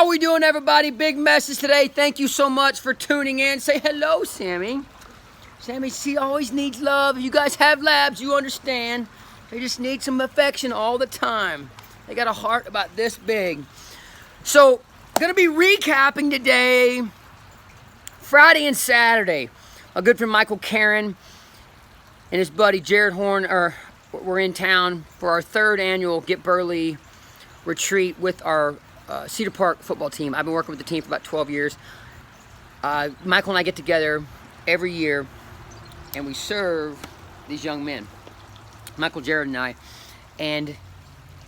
How we doing, everybody? Big message today. Thank you so much for tuning in. Say hello, Sammy. Sammy, she always needs love. You guys have labs, you understand. They just need some affection all the time. They got a heart about this big. So, gonna be recapping today, Friday and Saturday. A good friend Michael Karen and his buddy Jared Horn were in town for our third annual Get Burly retreat with our Cedar Park football team. I've been working with the team for about 12 years. Michael and I get together every year and we serve these young men, Michael, Jared, and I. And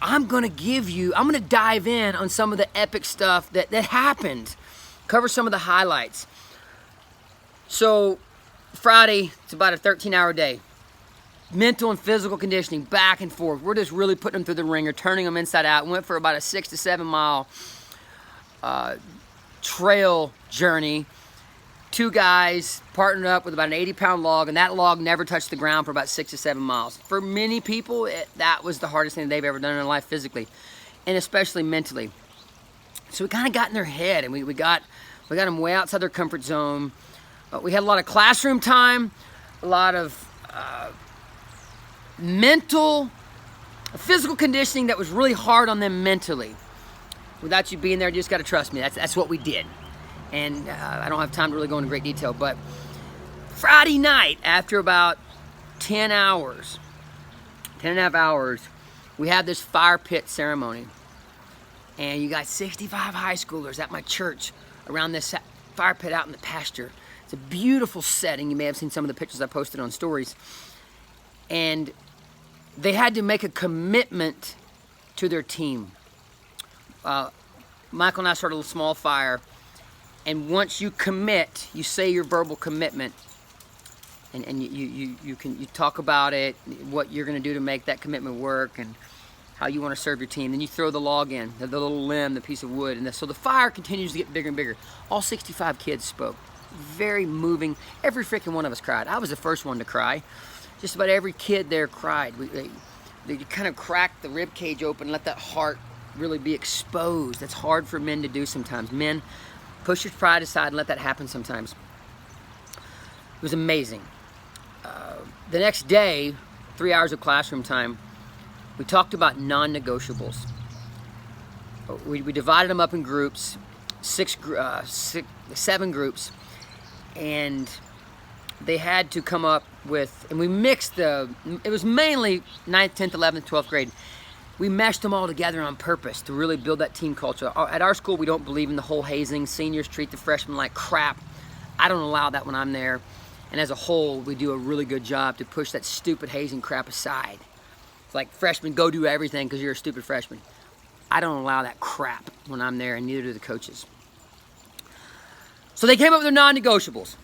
I'm gonna dive in on some of the epic stuff that happened, cover some of the highlights. So Friday, it's about a 13-hour day. Mental and physical conditioning, back and forth. We're just really putting them through the ringer, turning them inside out. We went for about a 6 to 7 mile trail journey. Two guys partnered up with about an 80-pound log, and that log never touched the ground for about 6 to 7 miles. For many people, that was the hardest thing they've ever done in their life physically, and especially mentally. So we kind of got in their head, and we got them way outside their comfort zone. We had a lot of classroom time, a lot of physical conditioning that was really hard on them mentally. Without you being there, you just got to trust me. That's what we did. And I don't have time to really go into great detail, but Friday night, after about 10 and a half hours, we had this fire pit ceremony. And you got 65 high schoolers at my church around this fire pit out in the pasture. It's a beautiful setting. You may have seen some of the pictures I posted on stories. And they had to make a commitment to their team. Michael and I started a little small fire, and once you commit, you say your verbal commitment, and you talk about it, what you're going to do to make that commitment work, and how you want to serve your team. Then you throw the log in, the little limb, the piece of wood, and so the fire continues to get bigger and bigger. All 65 kids spoke. Very moving. Every freaking one of us cried. I was the first one to cry. Just about every kid there cried. They kind of cracked the rib cage open and let that heart really be exposed. That's hard for men to do sometimes. Men, push your pride aside and let that happen sometimes. It was amazing. The next day, 3 hours of classroom time, we talked about non-negotiables. We divided them up in groups, 7 groups, and they had to come up with, and we mixed it was mainly 9th, 10th, 11th, 12th grade. We meshed them all together on purpose to really build that team culture. At our school, we don't believe in the whole hazing. Seniors treat the freshmen like crap. I don't allow that when I'm there. And as a whole, we do a really good job to push that stupid hazing crap aside. It's like, freshmen, go do everything because you're a stupid freshman. I don't allow that crap when I'm there, and neither do the coaches. So they came up with their non-negotiables.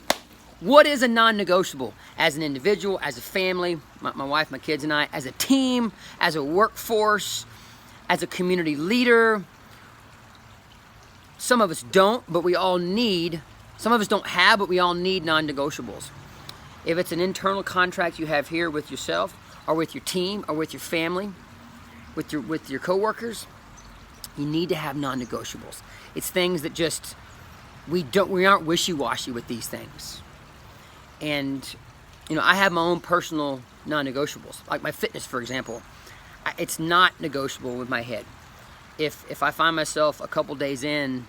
What is a non-negotiable? As an individual, as a family, my wife, my kids and I, as a team, as a workforce, as a community leader. Some of us don't, but we all need, some of us don't have, but we all need non-negotiables. If it's an internal contract you have here with yourself, or with your team, or with your family, with your coworkers, you need to have non-negotiables. It's things that just, we aren't wishy-washy with these things. And, I have my own personal non-negotiables. Like my fitness, for example. It's not negotiable with my head. If I find myself a couple days in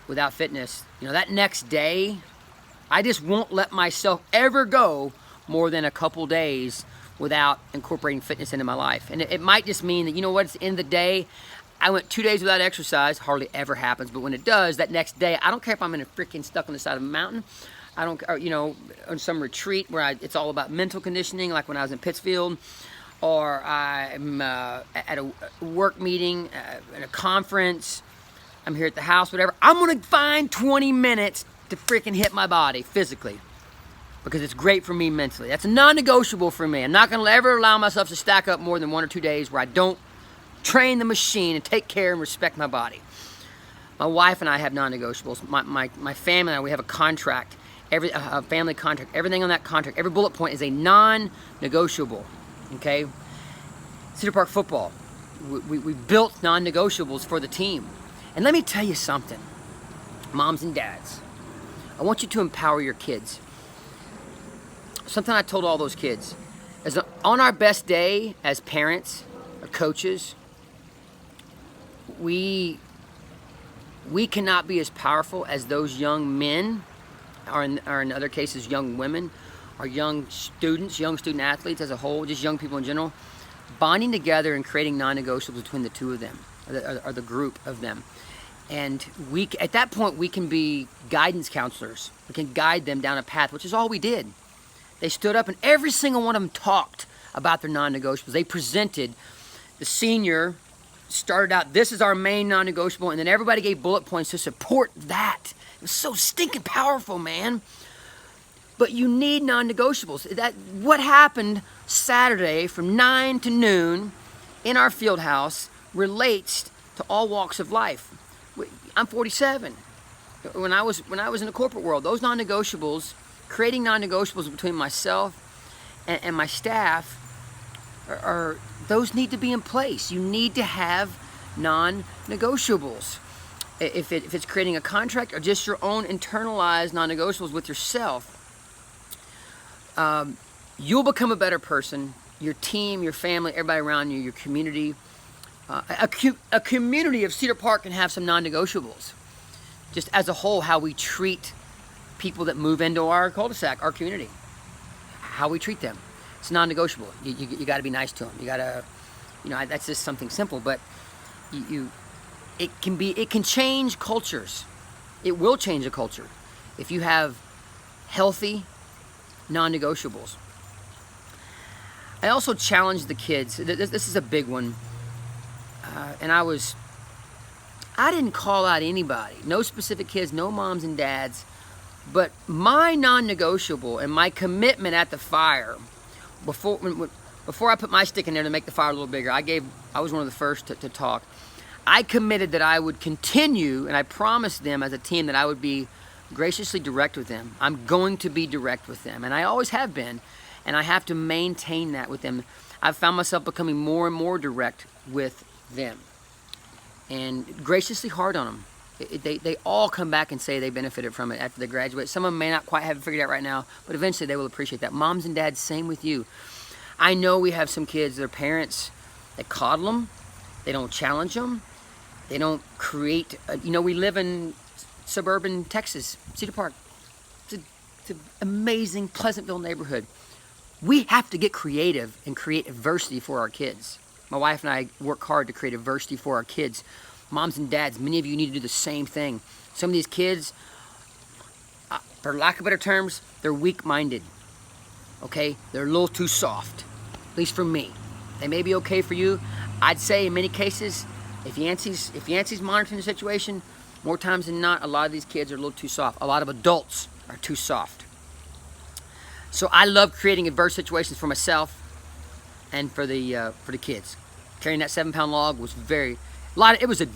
without fitness, that next day, I just won't let myself ever go more than a couple days without incorporating fitness into my life. And it might just mean that, it's the end of the day. I went 2 days without exercise. Hardly ever happens. But when it does, that next day, I don't care if I'm stuck on the side of a mountain. I don't, on some retreat where it's all about mental conditioning, like when I was in Pittsfield, or I'm at a work meeting, at a conference, I'm here at the house, whatever. I'm going to find 20 minutes to freaking hit my body physically because it's great for me mentally. That's a non-negotiable for me. I'm not going to ever allow myself to stack up more than 1 or 2 days where I don't train the machine and take care and respect my body. My wife and I have non-negotiables. My family and I, we have a contract. A family contract, everything on that contract, every bullet point is a non-negotiable, okay? Cedar Park football, we built non-negotiables for the team. And let me tell you something, moms and dads. I want you to empower your kids. Something I told all those kids is on our best day as parents or coaches, we cannot be as powerful as those young men, or in other cases, young women, or young students, young student athletes as a whole, just young people in general, bonding together and creating non-negotiables between the two of them, or the group of them. And at that point, we can be guidance counselors. We can guide them down a path, which is all we did. They stood up, and every single one of them talked about their non-negotiables. They presented. The senior started out, this is our main non-negotiable, and then everybody gave bullet points to support that. It was so stinking powerful, man. But you need non-negotiables. What happened Saturday from 9 to noon in our field house relates to all walks of life. I'm 47. When I was in the corporate world, those non-negotiables, creating non-negotiables between myself and my staff, those need to be in place. You need to have non-negotiables. If it's creating a contract or just your own internalized non-negotiables with yourself, you'll become a better person. Your team, your family, everybody around you, your community. A community of Cedar Park can have some non-negotiables. Just as a whole, how we treat people that move into our cul-de-sac, our community. How we treat them. It's non-negotiable. You got to be nice to them. You got to, that's just something simple, but it can change cultures. It will change a culture if you have healthy non-negotiables. I also challenge the kids. This is a big one. And I didn't call out anybody. No specific kids, no moms and dads. But my non-negotiable and my commitment at the fire, before I put my stick in there to make the fire a little bigger, I was one of the first to talk. I committed that I would continue, and I promised them as a team that I would be graciously direct with them. I'm going to be direct with them, and I always have been, and I have to maintain that with them. I've found myself becoming more and more direct with them, and graciously hard on them. They all come back and say they benefited from it after they graduate. Some of them may not quite have it figured out right now, but eventually they will appreciate that. Moms and dads, same with you. I know we have some kids, their parents, they coddle them, they don't challenge them, they don't create, we live in suburban Texas, Cedar Park. It's an amazing Pleasantville neighborhood. We have to get creative and create adversity for our kids. My wife and I work hard to create adversity for our kids. Moms and dads, many of you need to do the same thing. Some of these kids, for lack of better terms, they're weak-minded. Okay? They're a little too soft, at least for me. They may be okay for you. I'd say in many cases, if Yancey's monitoring the situation, more times than not, a lot of these kids are a little too soft. A lot of adults are too soft. So I love creating adverse situations for myself and for the kids. Carrying that 7-pound log was it was a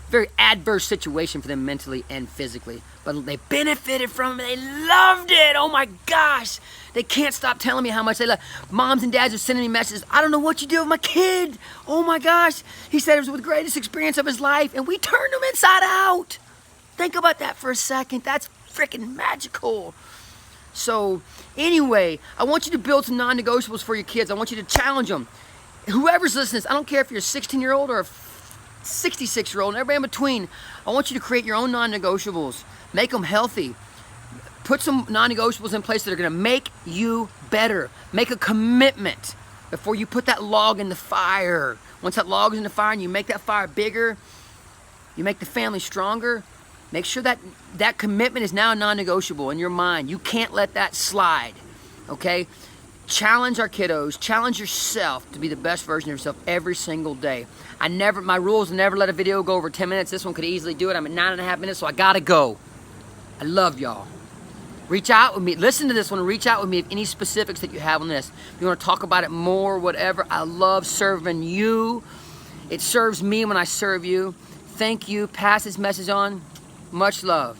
very adverse situation for them mentally and physically. But they benefited from it. They loved it. Oh my gosh. They can't stop telling me how much they love. Moms and dads are sending me messages. I don't know what you do with my kid. Oh my gosh. He said it was the greatest experience of his life, and we turned him inside out. Think about that for a second. That's freaking magical. So anyway, I want you to build some non-negotiables for your kids. I want you to challenge them. Whoever's listening, I don't care if you're a 16-year-old or a 66-year-old and everybody in between. I want you to create your own non-negotiables. Make them healthy. Put some non-negotiables in place that are going to make you better. Make a commitment before you put that log in the fire. Once that log is in the fire and you make that fire bigger, you make the family stronger, make sure that commitment is now non-negotiable in your mind. You can't let that slide, okay? Challenge our kiddos. Challenge yourself to be the best version of yourself every single day. My rules never let a video go over 10 minutes. This one could easily do it. I'm at 9.5 minutes, so I gotta go. I love y'all. Reach out with me. Listen to this one and reach out with me if any specifics that you have on this. If you want to talk about it more, whatever. I love serving you. It serves me when I serve you. Thank you. Pass this message on. Much love.